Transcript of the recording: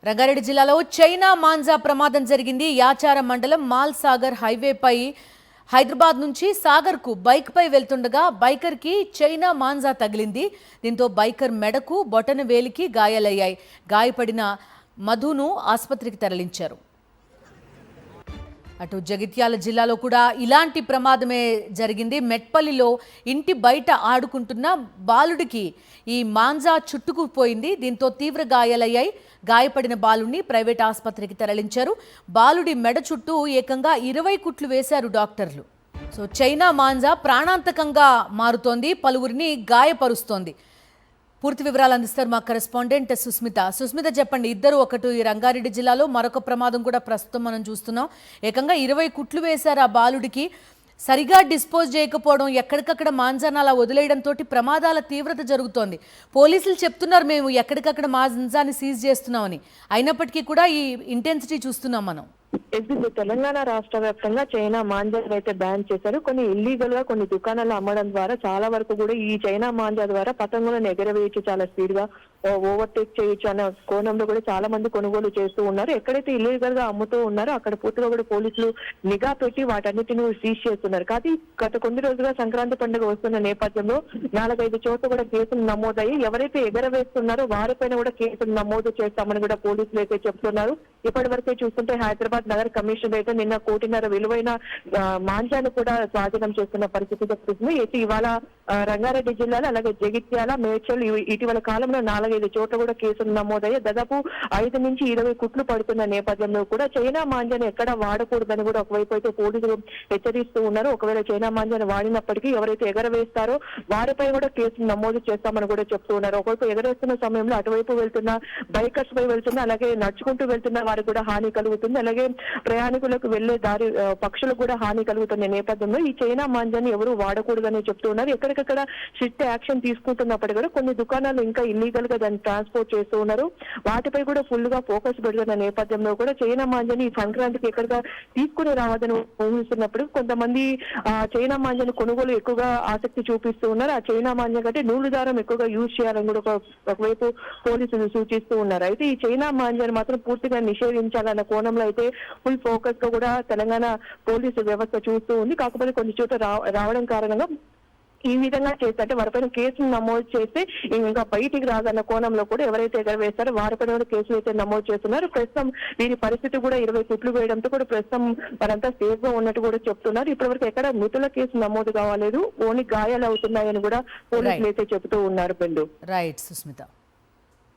రంగారెడ్డి జిల్లాలో చైనా మాంజా ప్రమాదం జరిగింది. యాచారం మండలం మాల్ సాగర్ హైవేపై హైదరాబాద్ నుంచి సాగర్కు బైక్పై వెళ్తుండగా బైకర్కి చైనా మాంజా తగిలింది. దీంతో బైకర్ మెడకు బొటన వేలికి గాయాలయ్యాయి. గాయపడిన మధును ఆసుపత్రికి తరలించారు. అటు జగిత్యాల జిల్లాలో కూడా ఇలాంటి ప్రమాదమే జరిగింది. మెట్పల్లిలో ఇంటి బయట ఆడుకుంటున్న బాలుడికి ఈ మాంజా చుట్టుకుపోయింది. దీంతో తీవ్ర గాయాలయ్యాయి. గాయపడిన బాలుడిని ప్రైవేట్ ఆసుపత్రికి తరలించారు. బాలుడి మెడ చుట్టూ ఏకంగా 20 కుట్లు వేశారు డాక్టర్లు. సో చైనా మాంజా ప్రాణాంతకంగా మారుతోంది, పలువురిని గాయపరుస్తోంది. పూర్తి వివరాలు అందిస్తారు మా కరెస్పాండెంట్ సుస్మిత. చెప్పండి, ఇద్దరు ఒకటి రంగారెడ్డి జిల్లాలో మరొక ప్రమాదం కూడా ప్రస్తుతం మనం చూస్తున్నాం. ఏకంగా 20 కుట్లు వేశారు ఆ బాలుడికి. సరిగా డిస్పోజ్ చేయకపోవడం, ఎక్కడికక్కడ మాంజాను అలా వదిలేయడంతో ప్రమాదాల తీవ్రత జరుగుతోంది. పోలీసులు చెప్తున్నారు మేము ఎక్కడికక్కడ మాంజాన్ని సీజ్ చేస్తున్నామని, అయినప్పటికీ కూడా ఈ ఇంటెన్సిటీ చూస్తున్నాం మనం. తెలంగాణ రాష్ట్ర వ్యాప్తంగా చైనా మాంజాలు అయితే బ్యాన్ చేశారు. కొన్ని ఇల్లీగల్ గా కొన్ని దుకాణాలు అమ్మడం ద్వారా చాలా వరకు కూడా ఈ చైనా మాంజా ద్వారా పతంగులను ఎగరవేయచ్చు, చాలా స్పీడ్ గా ఓవర్టేక్ చేయొచ్చు అనే కోణంలో కూడా చాలా మంది కొనుగోలు చేస్తూ ఉన్నారు. ఎక్కడైతే ఇల్లీగల్ గా అమ్ముతూ ఉన్నారో అక్కడ పూర్తిగా కూడా పోలీసులు నిఘా పెట్టి వాటన్నిటిని సీజ్ చేస్తున్నారు. కానీ గత కొన్ని రోజులుగా సంక్రాంతి పండుగ వస్తున్న నేపథ్యంలో 4-5 చోట్ల కూడా కేసులు నమోదయ్యి ఎవరైతే ఎగరవేస్తున్నారో వారిపైన కూడా కేసులు నమోదు చేస్తామని కూడా పోలీసులు అయితే చెప్తున్నారు. ఇప్పటి వరకే చూస్తుంటే హైదరాబాద్ నగర కమిషనర్ అయితే నిన్న 1.5 కోటి విలువైన మాంజాను కూడా స్వాధీనం చేస్తున్న పరిస్థితి కనిపిస్తుంది. అయితే ఇవాళ రంగారెడ్డి జిల్లాలో అలాగే జగిత్యాల, మేడ్చల్ ఇటీవల కాలంలో 4-5 చోట్ల కూడా కేసులు నమోదయ్యాయి. దాదాపు 5 నుంచి 20 కుట్లు పడుతున్న నేపథ్యంలో కూడా చైనా మాంజాను ఎక్కడ వాడకూడదని కూడా ఒకవైపు అయితే పోలీసులు హెచ్చరిస్తూ ఉన్నారు. ఒకవేళ చైనా మాంజాను వాడినప్పటికీ ఎవరైతే ఎగరవేస్తారో వారిపై కూడా కేసులు నమోదు చేస్తామని కూడా చెప్తూ ఉన్నారు. ఒకవైపు ఎగరేస్తున్న సమయంలో అటువైపు వెళ్తున్న బైకర్స్ పై వెళ్తున్న, అలాగే నడుచుకుంటూ వెళ్తున్న వారికి కూడా హాని కలుగుతుంది. అలాగే ప్రయాణికులకు వెళ్లే దారి పక్షులకు కూడా హాని కలుగుతున్న నేపథ్యంలో ఈ చైనా మాంజాన్ని ఎవరు వాడకూడదని చెప్తున్నారు. ఎక్కడికక్కడ స్ట్రిక్ట్ యాక్షన్ తీసుకుంటున్నప్పటికీ కూడా కొన్ని దుకాణాలు ఇంకా ఇల్లీగల్ గా దాన్ని ట్రాన్స్పోర్ట్ చేస్తూ ఉన్నారు. వాటిపై కూడా ఫుల్ గా ఫోకస్ పెడుతున్న నేపథ్యంలో కూడా చైనా మాంజాన్ని ఈ సంక్రాంతికి ఎక్కడిగా తీసుకుని రావద్దని ఊహిస్తున్నప్పుడు కొంతమంది చైనా మాంజాన్ని కొనుగోలు ఎక్కువగా ఆసక్తి చూపిస్తూ ఉన్నారు. ఆ చైనా మాంజా కంటే నూలు దారం ఎక్కువగా యూజ్ చేయాలని కూడా ఒకవైపు పోలీసులు సూచిస్తూ ఉన్నారు. అయితే ఈ చైనా మాంజాన్ని మాత్రం పూర్తిగా నిషేధించాలన్న కోణంలో అయితే ఫుల్ ఫోకస్ గా కూడా తెలంగాణ పోలీసు వ్యవస్థ చూస్తూ ఉంది. కాకపోతే కొన్ని చోట్ల రావడం కారణంగా ఈ విధంగా చేస్తే వారిపైన కేసులు నమోదు చేస్తే ఇంకా బయటికి రాదన్న కోణంలో కూడా ఎవరైతే ఎగరవేస్తారో వారిపైన కూడా కేసులు అయితే నమోదు చేస్తున్నారు. ప్రస్తుతం వీరి పరిస్థితి కూడా 20 కుట్లు వేయడంతో కూడా ప్రస్తుతం వారంతా సేఫ్ గా ఉన్నట్టు కూడా చెప్తున్నారు. ఇప్పటివరకు ఎక్కడ మృతుల కేసు నమోదు కావాలేదు, ఓన్లీ గాయాలు అవుతున్నాయని కూడా పోలీసులు అయితే చెబుతూ ఉన్నారు. రైట్ సుస్మిత.